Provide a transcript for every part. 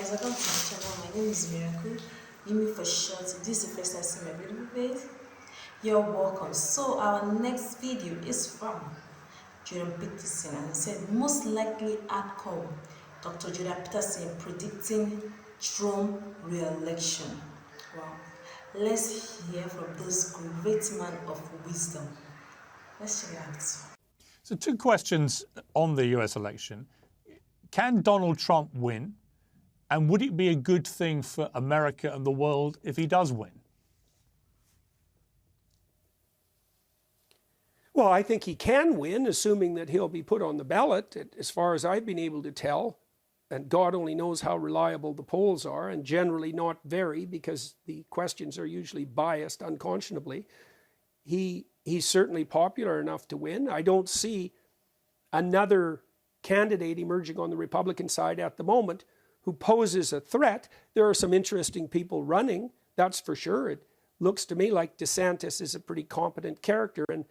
guys, welcome to my channel. My name is Miracle. Give me for short. This is the first time I see my beautiful face. You're welcome. So our next video is from Jordan Peterson, and he said most likely outcome. Dr. Jordan Peterson predicting Trump re-election. Wow. Let's hear from this great man of wisdom. Let's check it out. So 2 questions on the US election. Can Donald Trump win? And would it be a good thing for America and the world if he does win? Well, I think he can win, assuming that he'll be put on the ballot, as far as I've been able to tell. And God only knows how reliable the polls are, and generally not very, because the questions are usually biased unconscionably. He's certainly popular enough to win. I don't see another candidate emerging on the Republican side at the moment who poses a threat. There are some interesting people running, that's for sure. It looks to me like DeSantis is a pretty competent character, and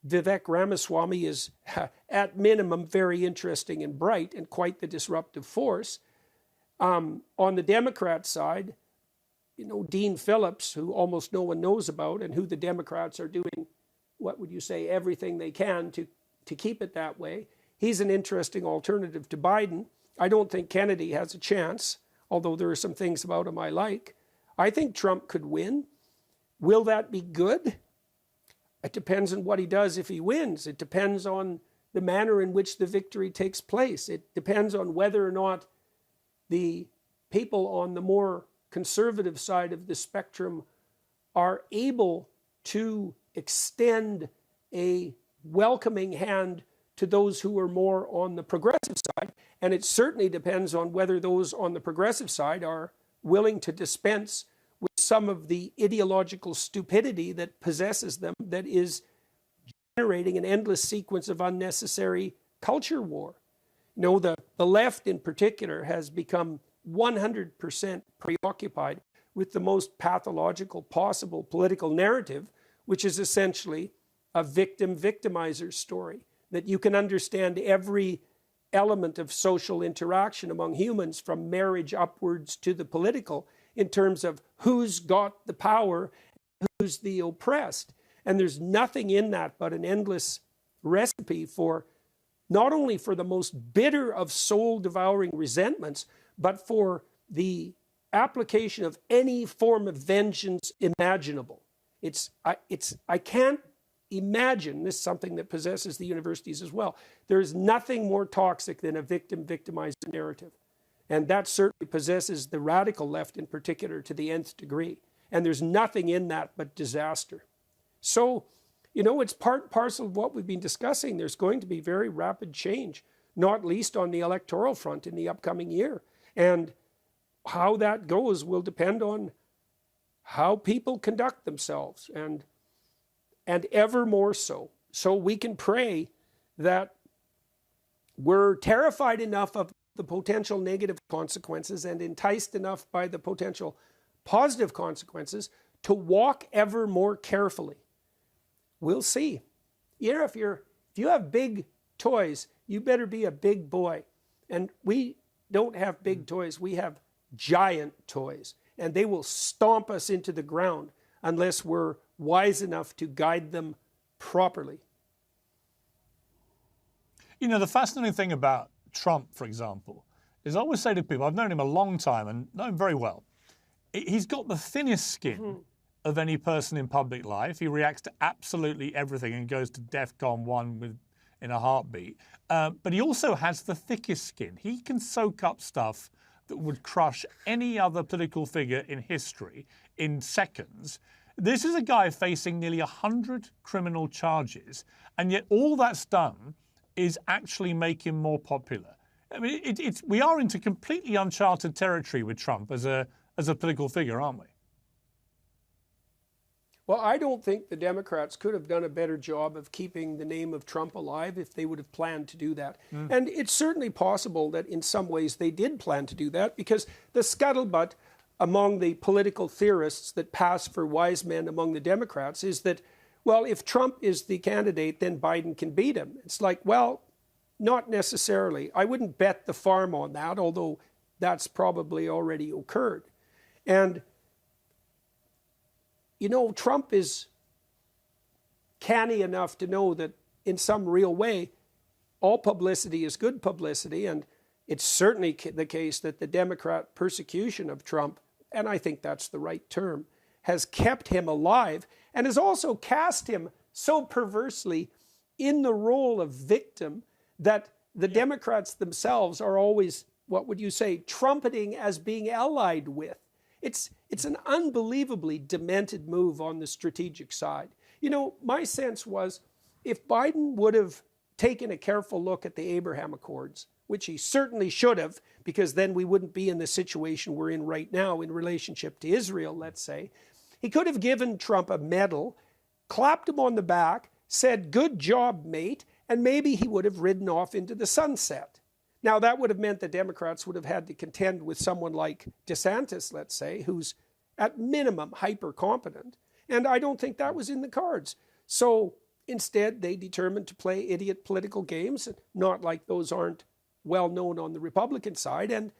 Vivek Ramaswamy is, at minimum, very interesting and bright and quite the disruptive force. On the Democrat side, you know, Dean Phillips, who almost no one knows about, and who the Democrats are doing, what would you say, everything they can to keep it that way. He's an interesting alternative to Biden. I don't think Kennedy has a chance, although there are some things about him I like. I think Trump could win. Will that be good? It depends on what he does if he wins. It depends on the manner in which the victory takes place. It depends on whether or not the people on the more conservative side of the spectrum are able to extend a welcoming hand to those who are more on the progressive side. And it certainly depends on whether those on the progressive side are willing to dispense with some of the ideological stupidity that possesses them, that is generating an endless sequence of unnecessary culture war. You know, the left in particular has become 100% preoccupied with the most pathological possible political narrative, which is essentially a victim-victimizer story, that you can understand every element of social interaction among humans, from marriage upwards to the political, in terms of who's got the power, who's the oppressed. And there's nothing in that but an endless recipe for not only for the most bitter of soul-devouring resentments, but for the application of any form of vengeance imaginable. I can't imagine, this is something that possesses the universities as well, there's nothing more toxic than a victim-victimizer narrative. And that certainly possesses the radical left in particular to the nth degree. And there's nothing in that but disaster. So, you know, it's part and parcel of what we've been discussing. There's going to be very rapid change, not least on the electoral front in the upcoming year. And how that goes will depend on how people conduct themselves, and ever more so. So we can pray that we're terrified enough of the potential negative consequences and enticed enough by the potential positive consequences to walk ever more carefully. We'll see. You know, if you have big toys, you better be a big boy. And we don't have big toys, we have giant toys. And they will stomp us into the ground unless we're wise enough to guide them properly. You know, the fascinating thing about Trump, for example, is I always say to people, I've known him a long time and know him very well, he's got the thinnest skin of any person in public life. He reacts to absolutely everything and goes to DEFCON 1 in a heartbeat. But he also has the thickest skin. He can soak up stuff that would crush any other political figure in history in seconds. This is a guy facing nearly 100 criminal charges, and yet all that's done is actually make him more popular. I mean, we are into completely uncharted territory with Trump as a political figure, aren't we? Well, I don't think the Democrats could have done a better job of keeping the name of Trump alive if they would have planned to do that. And it's certainly possible that in some ways they did plan to do that, because the scuttlebutt among the political theorists that pass for wise men among the Democrats is that, well, if Trump is the candidate, then Biden can beat him. It's like, well, not necessarily. I wouldn't bet the farm on that, although that's probably already occurred. And, you know, Trump is canny enough to know that in some real way, all publicity is good publicity, and it's certainly the case that the Democrat persecution of Trump, and I think that's the right term, has kept him alive and has also cast him so perversely in the role of victim that the Democrats themselves are always, what would you say, trumpeting as being allied with. It's an unbelievably demented move on the strategic side. You know, my sense was if Biden would have taken a careful look at the Abraham Accords, which he certainly should have, because then we wouldn't be in the situation we're in right now in relationship to Israel, let's say. He could have given Trump a medal, clapped him on the back, said, "Good job, mate," and maybe he would have ridden off into the sunset. Now, that would have meant the Democrats would have had to contend with someone like DeSantis, let's say, who's at minimum hyper-competent. And I don't think that was in the cards. So instead, they determined to play idiot political games, not like those aren't well known on the Republican side, and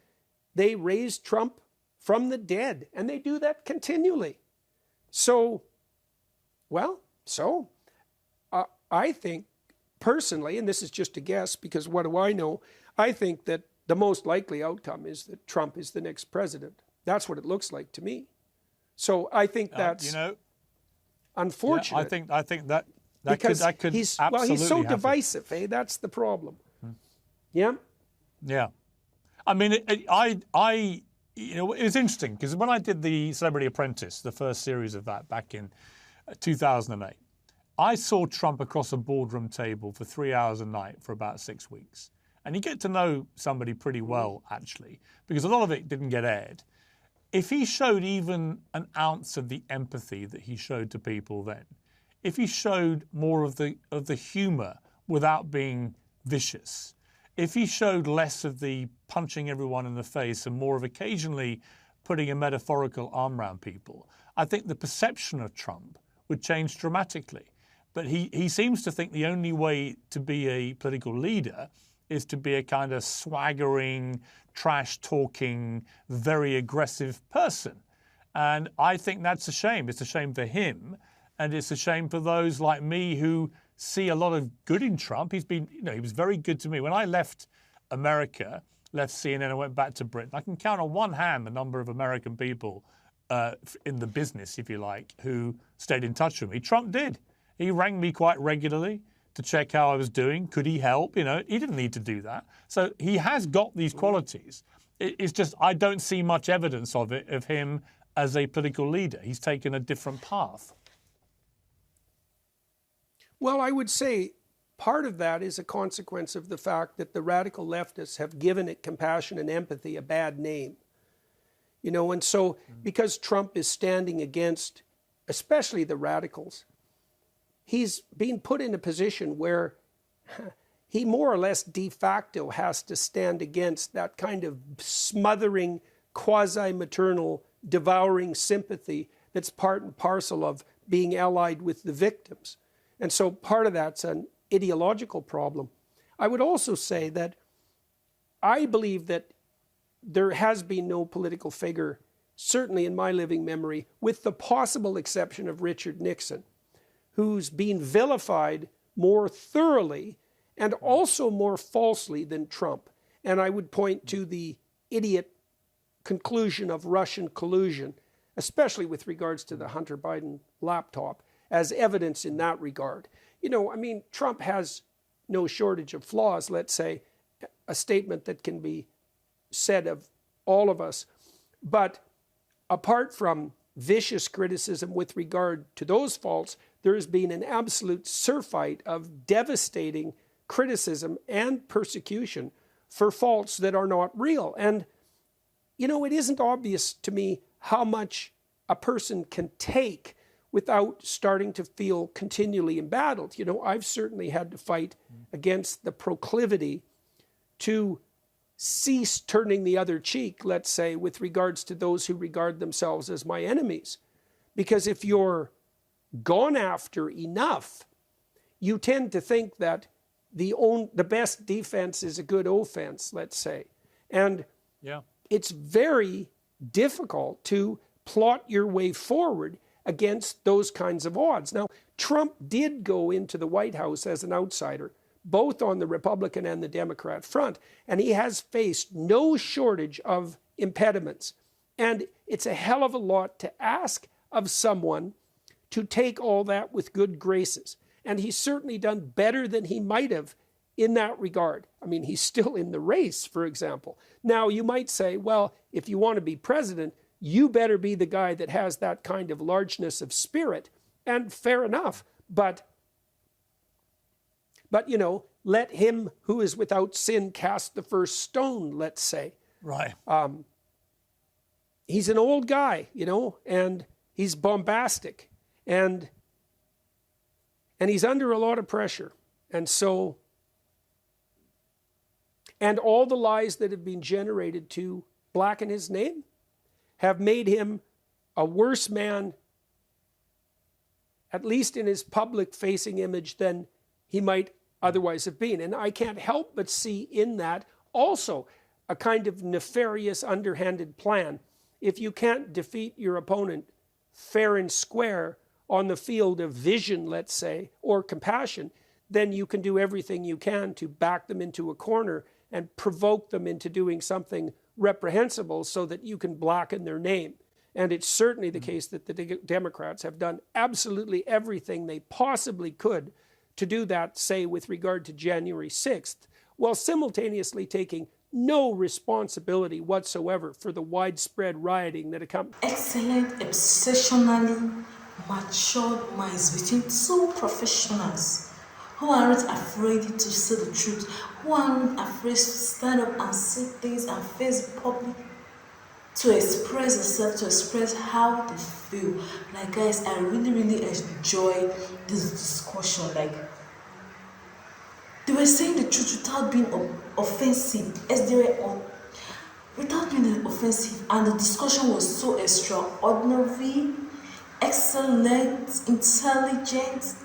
they raised Trump from the dead, and they do that continually. So, I think personally, and this is just a guess because what do I know, I think that the most likely outcome is that Trump is the next president. That's what it looks like to me. So I think that's unfortunate. Yeah, I think that because could he's absolutely he's so happen. divisive. That's the problem. Yeah. Yeah, I mean, you know, it was interesting because when I did the Celebrity Apprentice, the first series of that back in 2008, I saw Trump across a boardroom table for 3 hours a night for about 6 weeks. And you get to know somebody pretty well, actually, because a lot of it didn't get aired. If he showed even an ounce of the empathy that he showed to people then, if he showed more of the humor without being vicious, if he showed less of the punching everyone in the face and more of occasionally putting a metaphorical arm around people, I think the perception of Trump would change dramatically. But he seems to think the only way to be a political leader is to be a kind of swaggering, trash-talking, very aggressive person. And I think that's a shame. It's a shame for him, and it's a shame for those like me who see a lot of good in Trump. He's been, you know, he was very good to me. When I left America, left CNN and went back to Britain, I can count on one hand the number of American people in the business, if you like, who stayed in touch with me. Trump did. He rang me quite regularly to check how I was doing. Could he help? You know, he didn't need to do that. So he has got these qualities. It's just I don't see much evidence of it, of him as a political leader. He's taken a different path. Well, I would say part of that is a consequence of the fact that the radical leftists have given it compassion and empathy a bad name. You know, and so because Trump is standing against, especially the radicals, he's being put in a position where he more or less de facto has to stand against that kind of smothering, quasi-maternal, devouring sympathy that's part and parcel of being allied with the victims. And so part of that's an ideological problem. I would also say that I believe that there has been no political figure, certainly in my living memory, with the possible exception of Richard Nixon, who's been vilified more thoroughly and also more falsely than Trump. And I would point to the idiot conclusion of Russian collusion, especially with regards to the Hunter Biden laptop, as evidence in that regard. You know, I mean, Trump has no shortage of flaws, let's say, a statement that can be said of all of us. But apart from vicious criticism with regard to those faults, there has been an absolute surfeit of devastating criticism and persecution for faults that are not real. And, you know, it isn't obvious to me how much a person can take without starting to feel continually embattled. You know, I've certainly had to fight against the proclivity to cease turning the other cheek, let's say, with regards to those who regard themselves as my enemies. Because if you're gone after enough, you tend to think that the best defense is a good offense, let's say. And it's very difficult to plot your way forward against those kinds of odds. Now, Trump did go into the White House as an outsider, both on the Republican and the Democrat front, and he has faced no shortage of impediments. And it's a hell of a lot to ask of someone to take all that with good graces. And he's certainly done better than he might have in that regard. I mean, he's still in the race, for example. Now, you might say, well, if you want to be president, you better be the guy that has that kind of largeness of spirit. And fair enough. But you know, let him who is without sin cast the first stone, let's say. Right. He's an old guy, you know, and he's bombastic. And he's under a lot of pressure. And so, and all the lies that have been generated to blacken his name have made him a worse man, at least in his public-facing image, than he might otherwise have been. And I can't help but see in that also a kind of nefarious, underhanded plan. If you can't defeat your opponent fair and square on the field of vision, let's say, or compassion, then you can do everything you can to back them into a corner and provoke them into doing something reprehensible so that you can blacken their name. And it's certainly the case that the Democrats have done absolutely everything they possibly could to do that, say, with regard to January 6th, while simultaneously taking no responsibility whatsoever for the widespread rioting that accompanied. Excellent, exceptionally matured minds between two professionals who aren't afraid to say the truth, who aren't afraid to stand up and say things and face public, to express themselves, to express how they feel. Like, guys, I really, really enjoy this discussion. Like, they were saying the truth without being offensive, as they were without being offensive, and the discussion was so extraordinary, excellent, intelligent.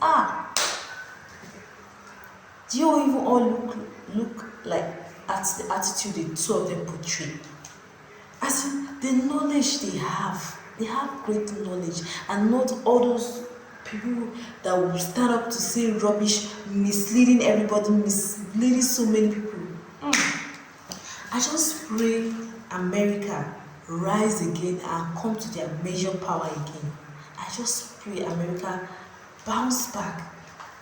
Do you even all look like at the attitude the two of them portray? As in, the knowledge they have great knowledge, and not all those people that will stand up to say rubbish, misleading everybody, misleading so many people. I just pray America rise again and come to their major power again. I just pray America bounce back.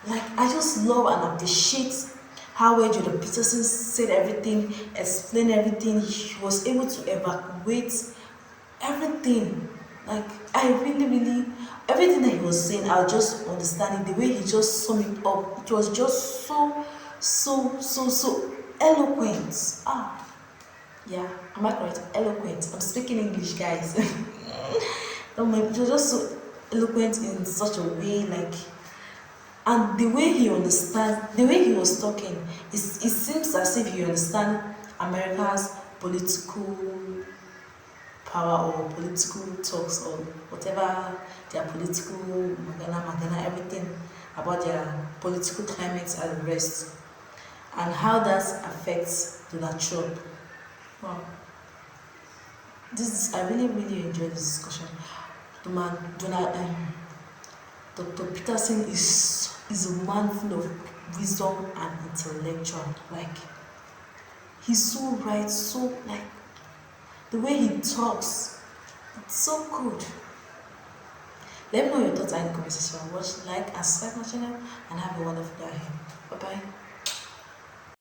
Like, I just love and appreciate how well Jordan Peterson said everything, explained everything. He was able to evacuate everything. Like, I really, really, everything that he was saying, I was just understanding the way he just summed it up. It was just so eloquent. Yeah, am I correct? Eloquent. I'm speaking English, guys. It was just so eloquent in such a way, like, and the way he understands, the way he was talking, it seems as if he understands America's political power or political talks or whatever their political magana, everything about their political climate and the rest, and how that affects Donald Trump. Wow. I really, really enjoyed this discussion. Dr. Peterson is a man full of wisdom and intellectual. Like, he's so right, so, like, the way he talks, it's so good. Let me know your thoughts in the comment section. Watch, like, and subscribe my channel, and have a wonderful day. Bye bye.